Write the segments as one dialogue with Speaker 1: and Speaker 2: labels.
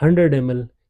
Speaker 1: 100 ml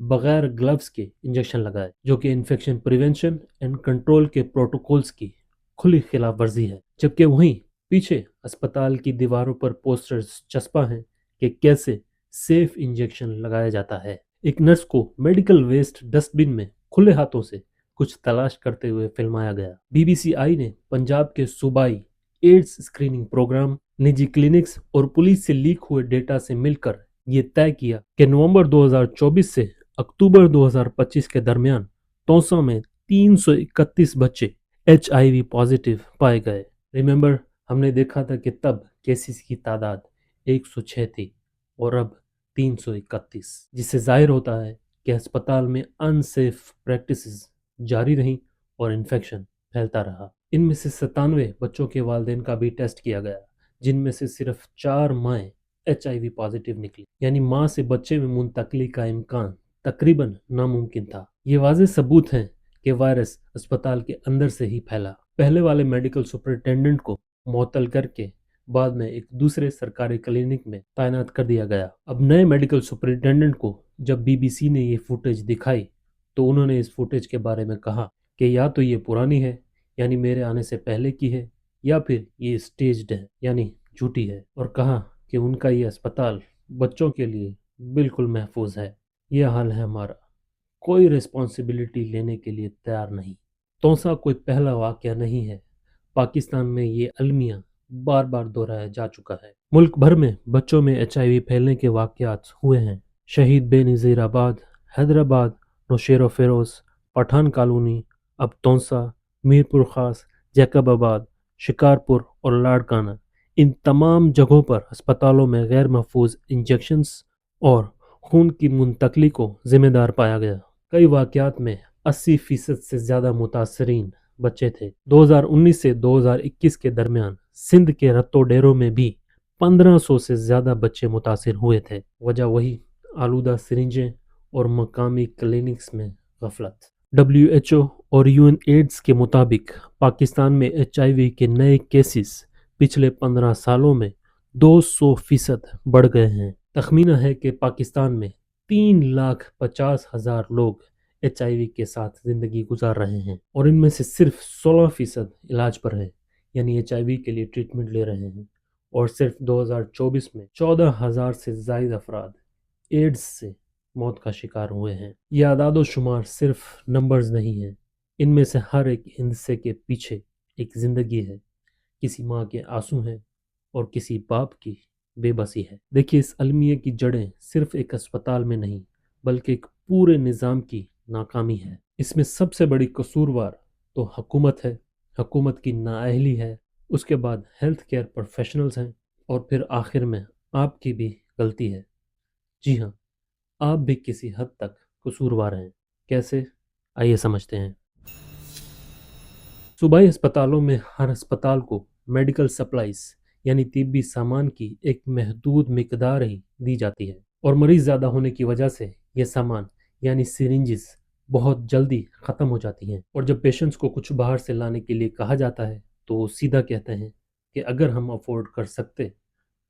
Speaker 1: بغیر gloves کے injection لگائے، جو کہ انفیکشن پریونشن اینڈ کنٹرول کے پروٹوکولز کی کھلی خلاف ورزی ہے، جبکہ وہیں پیچھے اسپتال کی دیواروں پر پوسٹرز چسپاں ہیں کہ کیسے سیف انجیکشن لگایا جاتا ہے۔ ایک نرس کو میڈیکل ویسٹ ڈسٹ بن میں کھلے ہاتھوں سے کچھ تلاش کرتے ہوئے فلمایا گیا۔ بی بی سی آئی نے پنجاب کے صوبائی ایڈز اسکریننگ پروگرام، نجی کلینکس اور پولیس سے لیک ہوئے ڈیٹا سے مل کر یہ طے کیا کہ نومبر 2024 سے اکتوبر 2025 کے درمیان توسا میں 331 بچے HIV پازیٹیو پائے گئے۔ ریممبر، ہم نے دیکھا تھا کہ تب کیسز کی تعداد 106 تھی اور اب 331، جس سے ظاہر ہوتا ہے کہ ہسپتال میں ان سیف پریکٹسز جاری رہیں اور انفیکشن پھیلتا رہا۔ ان میں سے 97 بچوں کے والدین کا بھی ٹیسٹ کیا گیا، جن میں سے صرف 4 مائیں HIV پازیٹیو نکلی، یعنی ماں سے بچے میں منتقلی کا امکان تقریباً ناممکن تھا۔ یہ واضح ثبوت ہے کہ وائرس اسپتال کے اندر سے ہی پھیلا۔ پہلے والے میڈیکل سپرنٹینڈنٹ کو معطل کر کے بعد میں ایک دوسرے سرکاری کلینک میں تعینات کر دیا گیا۔ اب نئے میڈیکل سپرنٹینڈنٹ کو جب بی بی سی نے یہ فوٹیج دکھائی تو انہوں نے اس فوٹیج کے بارے میں کہا کہ یا تو یہ پرانی ہے، یعنی میرے آنے سے پہلے کی ہے، یا پھر یہ اسٹیجڈ ہے، یعنی جھوٹی ہے، اور کہا کہ ان کا یہ اسپتال بچوں کے لیے بالکل محفوظ ہے۔ یہ حال ہے ہمارا، کوئی ریسپانسبلٹی لینے کے لیے تیار نہیں۔ توسا کوئی پہلا واقعہ نہیں ہے، پاکستان میں یہ المیہ بار بار دہرایا جا چکا ہے۔ ملک بھر میں بچوں میں HIV پھیلنے کے واقعات ہوئے ہیں۔ شہید بے نظیر آباد، حیدرآباد، نوشیر و فیروز، پٹھان کالونی، اب توسا، میرپور خاص، جیکب آباد، شکارپور اور لاڑکانہ، ان تمام جگہوں پر اسپتالوں میں غیر محفوظ انجیکشنز اور خون کی منتقلی کو ذمہ دار پایا گیا۔ کئی واقعات میں 80% سے زیادہ متاثرین بچے تھے۔ 2019 سے 2021 کے درمیان سندھ کے رتو ڈیروں میں بھی 1500 سے زیادہ بچے متاثر ہوئے تھے۔ وجہ وہی آلودہ سرنجیں اور مقامی کلینکس میں غفلت۔ WHO اور UN ایڈز کے مطابق پاکستان میں HIV کے نئے کیسز پچھلے 15 سالوں میں 200% بڑھ گئے ہیں۔ تخمینہ ہے کہ پاکستان میں 3,50,000 لوگ HIV کے ساتھ زندگی گزار رہے ہیں، اور ان میں سے صرف 16% علاج پر ہے، یعنی HIV کے لیے ٹریٹمنٹ لے رہے ہیں، اور صرف 2024 میں 14,000 سے زائد افراد ایڈز سے موت کا شکار ہوئے ہیں۔ یہ اعداد و شمار صرف نمبرز نہیں ہیں، ان میں سے ہر ایک حصے کے پیچھے ایک زندگی ہے، کسی ماں کے آنسو ہیں اور کسی باپ کی بے بسی ہے۔ دیکھیے، اس المیہ کی جڑیں صرف ایک اسپتال میں نہیں بلکہ ایک پورے نظام کی ناکامی ہے۔ اس میں سب سے بڑی قصوروار تو حکومت ہے، حکومت کی نااہلی ہے، اس کے بعد ہیلتھ کیئر پروفیشنلز ہیں، اور پھر آخر میں آپ کی بھی غلطی ہے۔ جی ہاں، آپ بھی کسی حد تک قصوروار ہیں۔ کیسے؟ آئیے سمجھتے ہیں۔ صوبائی اسپتالوں میں ہر اسپتال کو میڈیکل سپلائز یعنی طبی سامان کی ایک محدود مقدار ہی دی جاتی ہے، اور مریض زیادہ ہونے کی وجہ سے یہ سامان یعنی سرنجز بہت جلدی ختم ہو جاتی ہیں، اور جب پیشنٹس کو کچھ باہر سے لانے کے لیے کہا جاتا ہے تو وہ سیدھا کہتے ہیں کہ اگر ہم افورڈ کر سکتے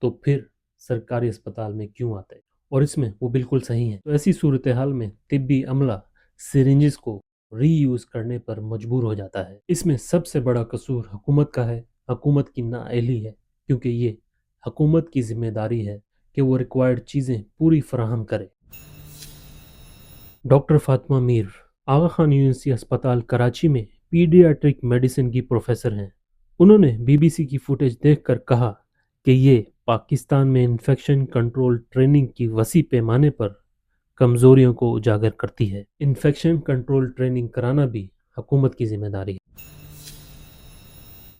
Speaker 1: تو پھر سرکاری اسپتال میں کیوں آتے، اور اس میں وہ بالکل صحیح ہیں۔ تو ایسی صورتحال میں طبی عملہ سرنجز کو ری یوز کرنے پر مجبور ہو جاتا ہے۔ اس میں سب سے بڑا قصور حکومت کا ہے، حکومت کی نااہلی ہے، کیونکہ یہ حکومت کی ذمہ داری ہے کہ وہ ریکوائرڈ چیزیں پوری فراہم کرے۔ ڈاکٹر فاطمہ میر آغا خان یونیورسٹی ہسپتال کراچی میں پیڈیاٹرک میڈیسن کی پروفیسر ہیں۔ انہوں نے بی بی سی کی فوٹیج دیکھ کر کہا کہ یہ پاکستان میں انفیکشن کنٹرول ٹریننگ کی وسیع پیمانے پر کمزوریوں کو اجاگر کرتی ہے۔ انفیکشن کنٹرول ٹریننگ کرانا بھی حکومت کی ذمہ داری ہے۔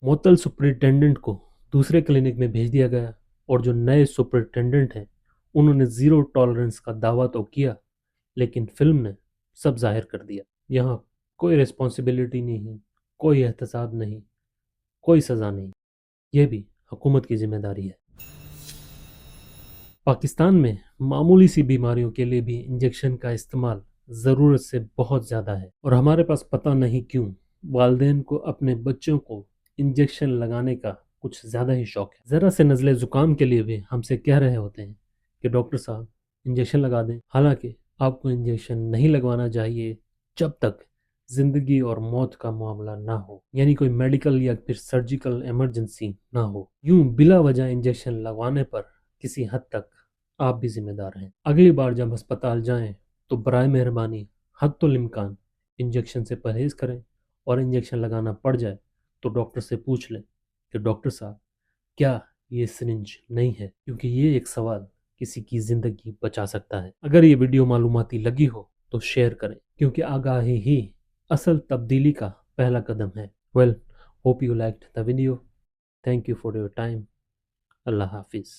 Speaker 1: معطل سپرنٹینڈنٹ کو دوسرے کلینک میں بھیج دیا گیا، اور جو نئے سپرنٹینڈنٹ ہیں انہوں نے زیرو ٹالرنس کا دعویٰ تو کیا، لیکن فلم نے سب ظاہر کر دیا۔ یہاں کوئی ریسپانسبلٹی نہیں، کوئی احتساب نہیں، کوئی سزا نہیں، یہ بھی حکومت کی ذمہ داری ہے۔ پاکستان میں معمولی سی بیماریوں کے لیے بھی انجیکشن کا استعمال ضرورت سے بہت زیادہ ہے، اور ہمارے پاس پتہ نہیں کیوں والدین کو اپنے بچوں کو انجیکشن لگانے کا کچھ زیادہ ہی شوق ہے۔ ذرا سے نزلے زکام کے لیے بھی ہم سے کہہ رہے ہوتے ہیں کہ ڈاکٹر صاحب انجیکشن لگا دیں، حالانکہ آپ کو انجیکشن نہیں لگوانا چاہیے جب تک زندگی اور موت کا معاملہ نہ ہو، یعنی کوئی میڈیکل یا پھر سرجیکل ایمرجنسی نہ ہو۔ یوں بلا وجہ انجیکشن لگوانے پر کسی حد تک آپ بھی ذمہ دار ہیں۔ اگلی بار جب ہسپتال جائیں تو برائے مہربانی حتی الامکان انجیکشن سے پرہیز کریں، اور انجیکشن لگانا پڑ جائے تو ڈاکٹر سے پوچھ لیں کہ ڈاکٹر صاحب کیا یہ سرنج نہیں ہے، کیونکہ یہ ایک سوال کسی کی زندگی بچا سکتا ہے۔ اگر یہ ویڈیو معلوماتی لگی ہو تو شیئر کریں، کیونکہ آگاہی ہی اصل تبدیلی کا پہلا قدم ہے۔ Well, hope you liked the video. Thank you for your time. اللہ حافظ.